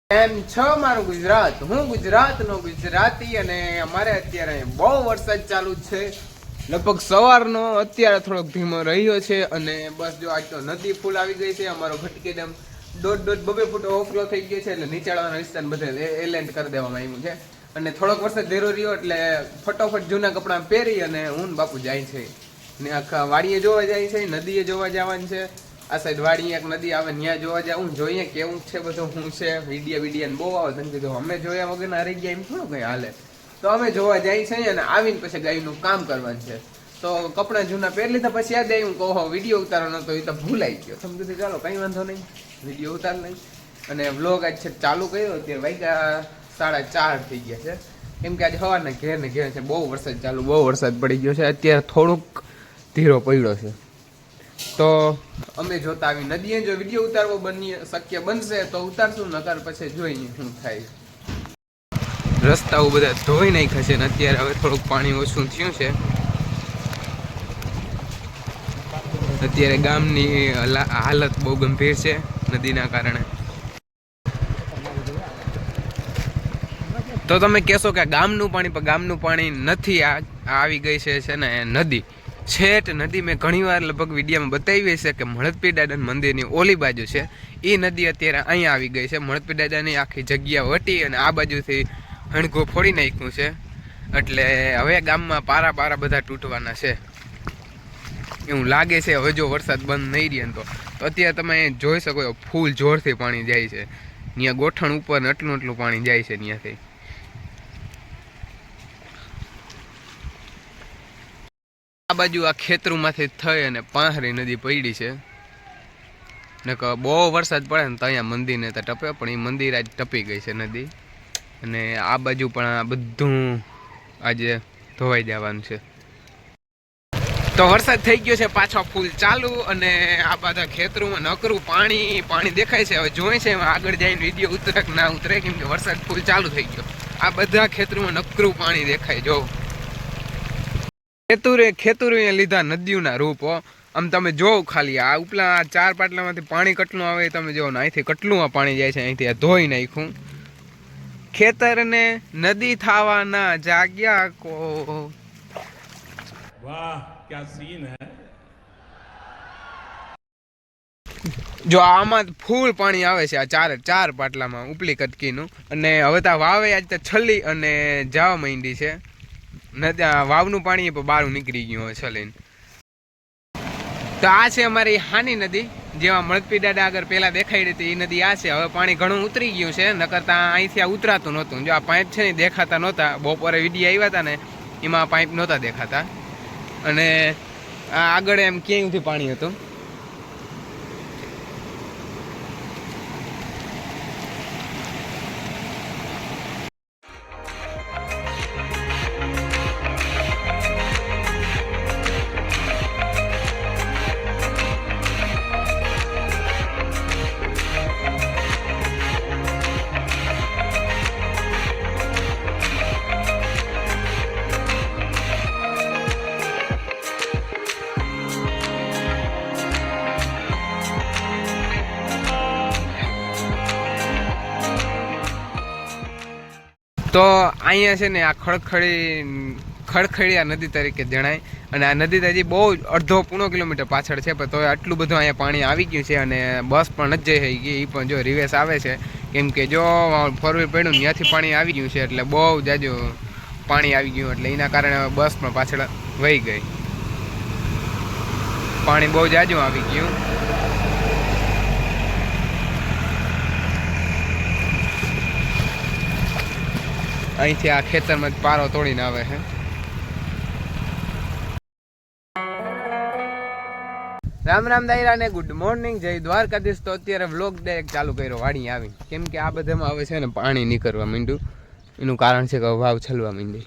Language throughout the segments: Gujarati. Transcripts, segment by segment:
એમ છો મારું ગુજરાત, હું ગુજરાતનો ગુજરાતી અને અમારે અત્યારે બહુ વરસાદ ચાલુ છે. લગભગ સવારનો અત્યારે થોડોક ધીમો રહ્યો છે અને બસ જો આજ તો નદી ફૂલ આવી ગઈ છે. અમારો ઘટકી ડેમ 1.5-2 ફૂટ ઓવરફ્લો થઈ ગયો છે એટલે નીચાણવાળા વિસ્તાર બધે એલેન્ટ કરી દેવામાં આવ્યું છે. અને થોડોક વરસાદ ધીરો રહ્યો એટલે ફટોફટ જૂના કપડાં પહેરી અને હું બાપુ જાય છે ને આખા વાડીએ જોવા જાય છે, નદીએ જોવા જવાનું છે. આ સાઈડ વાડી એક નદી આવે ત્યાં જોવા જાઉં, જોઈએ કેવું છે બધું, શું છે. વિડીયો બહુ આવે, તમે કીધું અમે જોયા વગરના રહી ગયા એમ થોડું કઈ હાલે. તો અમે જોવા જાય છે અને આવીને પછી ગાયનું કામ કરવાનું છે. તો કપડાં જૂના પહેરી લીધા પછી યાદ આવ્યું કહો વિડીયો ઉતારવાનો તો એ તો ભૂલાઈ ગયો. તમે કીધું ચાલો કંઈ વાંધો નહીં, વિડીયો ઉતાર નહીં. અને વ્લોગ આજ છે ચાલુ કર્યો અત્યારે વાગ્યા 4:30 થઈ ગયા છે. કેમ કે આજે સવારના ઘેર ને ઘેર છે, બહુ વરસાદ ચાલુ, બહુ વરસાદ પડી ગયો છે. અત્યારે થોડુંક ધીરો પડ્યો છે. તો અમે જોતા આવી નદીએ જો વિડીયો ઉતારવો શક્ય બનશે તો ઉતારશું, નકર પછી જોઈએ શું થાય. રસ્તાઓ બધા ધોઈ નાખ્યા છે ને અત્યારે હવે થોડુંક પાણી ઓછું થયું છે. અત્યારે ગામની હાલત બહુ ગંભીર છે નદીના કારણે. તો તમે કહેશો કે ગામનું પાણી, પણ ગામનું પાણી નથી. આવી ગઈ છે ને નદી છેટ નદી. મેં ઘણીવાર લગભગ વિડીયોમાં બતાવી છે કે મળતપીર દાદાના મંદિરની ઓલી બાજુ છે એ નદી અત્યારે અહીંયા આવી ગઈ છે. મળતપીર દાદાની આખી જગ્યા વટી અને આ બાજુથી હણઘો ફોડી નાખ્યું છે. એટલે હવે ગામમાં પારા બધા તૂટવાના છે એવું લાગે છે. હવે જો વરસાદ બંધ નહીં રહે તો અત્યારે તમે જોઈ શકો છો ફૂલ જોરથી પાણી જાય છે. ત્યાં ગોઠણ ઉપર એટલું પાણી જાય છે ત્યાંથી. આ બાજુ આ ખેતરોમાંથી થઈ અને પાંહરી નદી પડી છે ને બહુ વરસાદ પડે ને તો અહીંયા મંદિરને તો ટપે, પણ એ મંદિર આજ ટપી ગઈ છે નદી. અને આ બાજુ પણ આ બધું આજે ધોવાઈ જવાનું છે. તો વરસાદ થઈ ગયો છે પાછો ફૂલ ચાલુ અને આ બધા ખેતરોમાં નકરું પાણી દેખાય છે. હવે જોઈએ છે આગળ જઈને વિડીયો ઉતરે કે ના ઉતરે, કેમ કે વરસાદ ફૂલ ચાલુ થઈ ગયો. આ બધા ખેતરોમાં નકરું પાણી દેખાય. જો ખેતુરે લીધા નદીઓના રૂપ. આમ તમે જોવો ખાલી આ ઉપલા 4 પાટલામાંથી પાણી કેટલું આવે તમે જોવો ને અહીંથી કેટલું આ પાણી જાય છે. અહીંથી આ ધોઈ નાખ્યું ખેતરને નદી થાવાના જાગ્યા કો. વાહ ક્યા સીન હે. જો આમાં ફૂલ પાણી આવે છે આ 4 પાટલામાં ઉપલી કટકીનું. અને હવે તો વાવે આજ તો છલ્લી અને જવા માંડી છે. વાવનું પાણી પણ બહાર નીકળી ગયું હોય છલીને. તો આ છે અમારી હાની નદી, જેમાં મળતપીર દાદા આગળ પેલા દેખાઈ હતી એ નદી આ છે. હવે પાણી ઘણું ઉતરી ગયું છે, નકરતા અહીંથી આ ઉતરાતું નહોતું. જો આ પાઇપ છે ને દેખાતા નહોતા. બપોરે વિડીયો આવ્યા હતા ને એમાં પાઇપ નહોતા દેખાતા. અને આગળ એમ ક્યાંયથી પાણી હતું. તો અહીંયા છે ને આ ખડખડિયા નદી તરીકે જણાય. અને આ નદી હજી બહુ 1.5 કિલોમીટર પાછળ છે, પણ તો આટલું બધું અહીંયા પાણી આવી ગયું છે. અને બસ પણ જ જઈ ગઈ, એ પણ જો રિવેસ આવે છે. કેમ કે જો 4 વ્હીલ પડ્યું ત્યાંથી પાણી આવી ગયું છે, એટલે બહુ જાજુ પાણી આવી ગયું. એટલે એના કારણે બસ પણ પાછળ વહી ગઈ. પાણી બહુ જાજુ આવી ગયું. અહીંથી આ ખેતરમાં જ પારો તોડીને આવે છે. રામ રામ દાયરા ને ગુડ મોર્નિંગ, જય દ્વારકાધીશ. તો અત્યારે વ્લોગ ડાયરેક્ટ ચાલુ કર્યો વાડી આવી. કેમ કે આ બધામાં હવે છે ને પાણી નીકળવા માંડ્યું. એનું કારણ છે કે વાવ છલવા માંડી.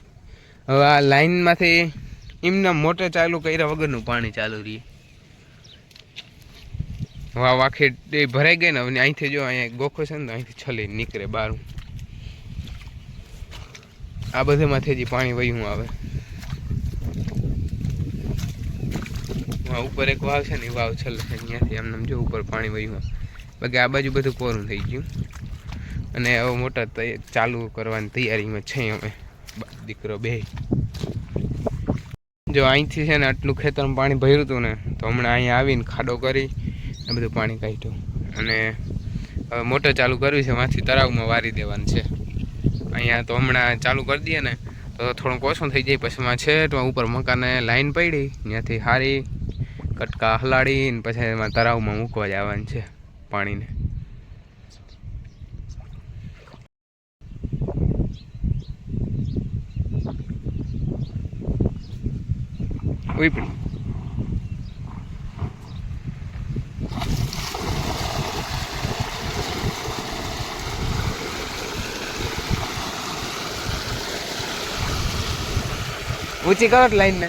હવે આ લાઈનમાંથી એમના મોટર ચાલુ કર્યા વગરનું પાણી ચાલુ રહી. વાવ આખી ભરાઈ ગઈ ને. હવે અહીંથી જો અહીંયા ગોખો છે ને તો અહીંથી છલી નીકળે બહાર. આ બધામાંથી જ પાણી વહ્યું આવે. ઉપર એક વાવ છે ને એ વાવ છેલ્લે છે, અહીંયાથી એમને જો ઉપર પાણી વહ્યું. બાકી આ બાજુ બધું કોરું થઈ ગયું અને હવે મોટર ચાલુ કરવાની તૈયારીમાં છે અમે દીકરો બે. જો અહીંથી છે ને આટલું ખેતરમાં પાણી ભર્યું હતું ને, તો હમણાં અહીંયા આવીને ખાડો કરી ને બધું પાણી કાઢ્યું અને હવે મોટર ચાલુ કરવી છે, માંથી તળાવમાં વારી દેવાનું છે. અહીંયા તો હમણાં ચાલુ કરી દઈએ ને તો થોડુંક ઓછું થઈ જાય. પછીમાં છે તો ઉપર મકાને લાઈન પડી, ત્યાંથી હારી કટકા હલાડીને પછી એમાં તળાવમાં મૂકવા જવાનું છે પાણીને. ઉપડી ઊંચી કરો લાઈન ને.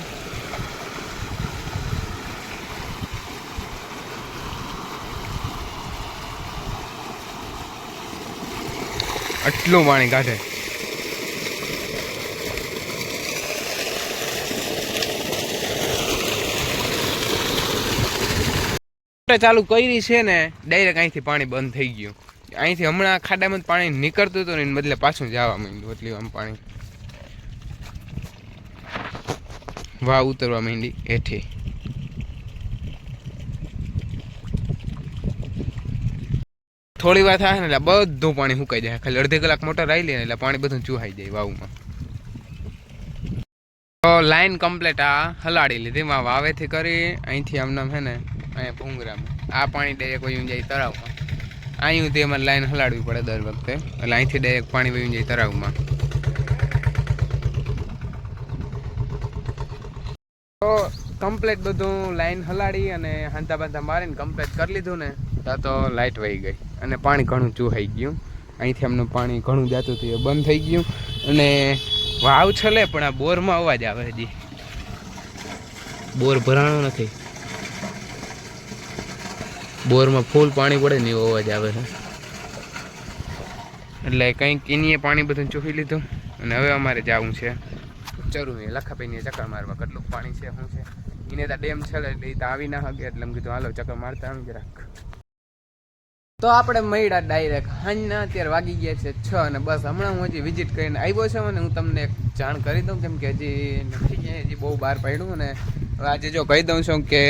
આટલું પાણી કાઢે. ચાલુ કરી છે ને ડાયરેક્ટ અહીંથી પાણી બંધ થઈ ગયું. અહીંથી હમણાં ખાડામાં પાણી નીકળતું હતું ને બદલે પાછું જવા માંડ્યું. એટલે આમ પાણી વાવ ઉતરવા માંડી હેઠે. થોડી વાર થાય ને એટલે બધું પાણી સુકાઈ જાય. ખાલી અડધી કલાક મોટર આવી લે એટલે પાણી બધું ચૂહાઈ જાય વાવમાં. તો લાઈન કમ્પ્લીટ આ હલાડી લીધી વાવેથી કરી. અહીંથી આમનામ છે ને અહીંયા ભૂંગરામાં આ પાણી ડાયરેક્ટ વયું જાય તળાવમાં. અહીં સુધી અમારે લાઈન હલાડવી પડે દર વખતે, એટલે અહીંથી ડાયરેક્ટ પાણી વયું જાય તળાવમાં. તો કમ્પ્લીટ બધું લાઈન હલાડી અને હાંતા બાંધા મારીને કમ્પ્લીટ કરી લીધું ને ત્યાં તો લાઇટ વહી ગઈ અને પાણી ઘણું ચૂહાઈ ગયું. અહીંથી અમને પાણી ઘણું જતું હતું એ બંધ થઈ ગયું. અને વાવ છલે પણ આ બોરમાં અવાજ આવે. હજી બોર ભરાણો નથી, બોરમાં ફૂલ પાણી પડે ને એવો અવાજ આવે છે. એટલે કંઈક એનીએ પાણી બધું ચૂહી લીધું અને હવે અમારે જવું છે ચરું લખાભાઈને ચક્કર મારવા. કેટલું પાણી છે શું છે એને તો ડેમ છે એટલે એ તો આવી ના શકે, એટલે એમ કીધું હાલો ચક્કર મારતા આવી જરાક. તો આપણે મળ્યા ડાયરેક્ટ હાંજના. અત્યારે વાગી ગયા છે 6 અને બસ હમણાં હું હજી વિઝિટ કરીને આવ્યો છું અને હું તમને એક જાણ કરી દઉં કેમ કે હજી નથી ગયા, હજી બહુ બહાર પડ્યું. અને આજે જો કહી દઉં છું કે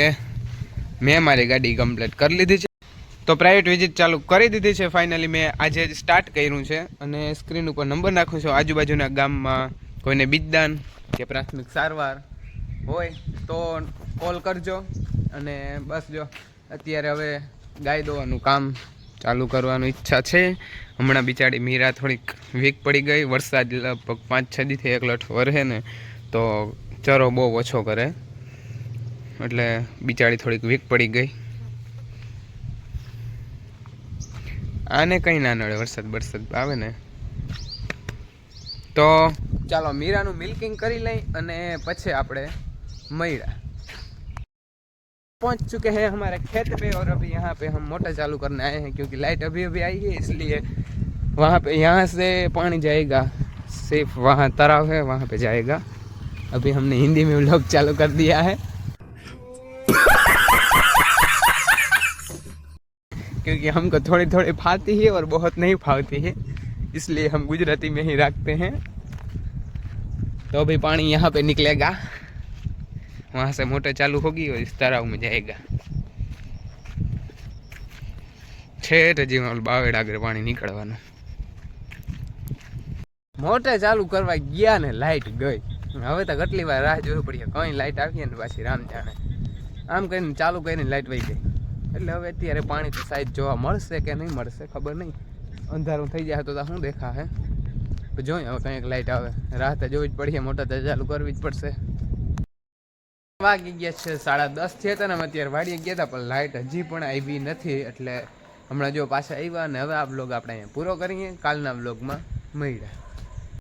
મેં મારી ગાડી કમ્પ્લીટ કરી લીધી છે. તો પ્રાઇવેટ વિઝિટ ચાલુ કરી દીધી છે ફાઇનલી. મેં આજે સ્ટાર્ટ કર્યું છે અને સ્ક્રીન ઉપર નંબર નાખું છું. આજુબાજુના ગામમાં કોઈને બીજદાન કે પ્રાથમિક સારવાર હોય તો કોલ કરજો. અને બસ જો અત્યારે હવે ગાય દોવાનું કામ ચાલુ કરવાની ઈચ્છા છે. હમણાં બિચારી મીરા થોડીક વીક પડી ગઈ. વરસાદ લગભગ 5-6 દીથી એકલઠ વરસે ને તો ચરો બહુ ઓછો કરે એટલે બિચારી થોડીક વીક પડી ગઈ. આને કંઈ ના નડે, વરસાદ આવે ને તો ચાલો મીરાનું મિલ્કિંગ કરી લઈ અને પછી આપણે મળ્યા. पहुंच चुके हैं हमारे खेत पे और अभी यहाँ पे हम मोटर चालू करने आए हैं क्योंकि लाइट अभी अभी आई है, इसलिए वहाँ पे यहाँ से पानी जाएगा, सिर्फ वहाँ तालाब है वहाँ पे जाएगा. अभी हमने हिंदी में व्लॉग चालू कर दिया है क्योंकि हमको थोड़ी थोड़ी फाती है और बहुत नहीं फाती है, इसलिए हम गुजराती में ही रखते हैं. तो अभी पानी यहाँ पे निकलेगा, वहाँ से मोटर चालू होगी और इस तालाब में जाएगा. छेट जी बावेड़ आगे पानी निकलवाना. मोटर चालू करवा गया ने लाइट गई. હવે તો કેટલી વાર રાહ જોવી પડી, કઈ લાઈટ આવી ને પાછી રામ જાણે. આમ કરીને ચાલુ કરીને લાઈટ વહી ગઈ. એટલે હવે અત્યારે પાણી તો સાઈડ જોવા મળશે કે નહીં મળશે ખબર નહીં. અંધારું થઈ જાય તો શું દેખા હે જોઈએ. હવે કંઈક લાઈટ આવે, રાહ તો જોવી જ પડશે, મોટર તો ચાલુ કરવી જ પડશે. વાગી ગયા છે 10:30 થયા હતા ને અમે અત્યારે વાડીએ ગયા હતા પણ લાઇટ હજી પણ આવી નથી. એટલે હમણાં જો પાછા આવ્યા અને હવે આ બ્લોગ આપણે અહીંયા પૂરો કરીએ. કાલના બ્લોગમાં મળ્યા.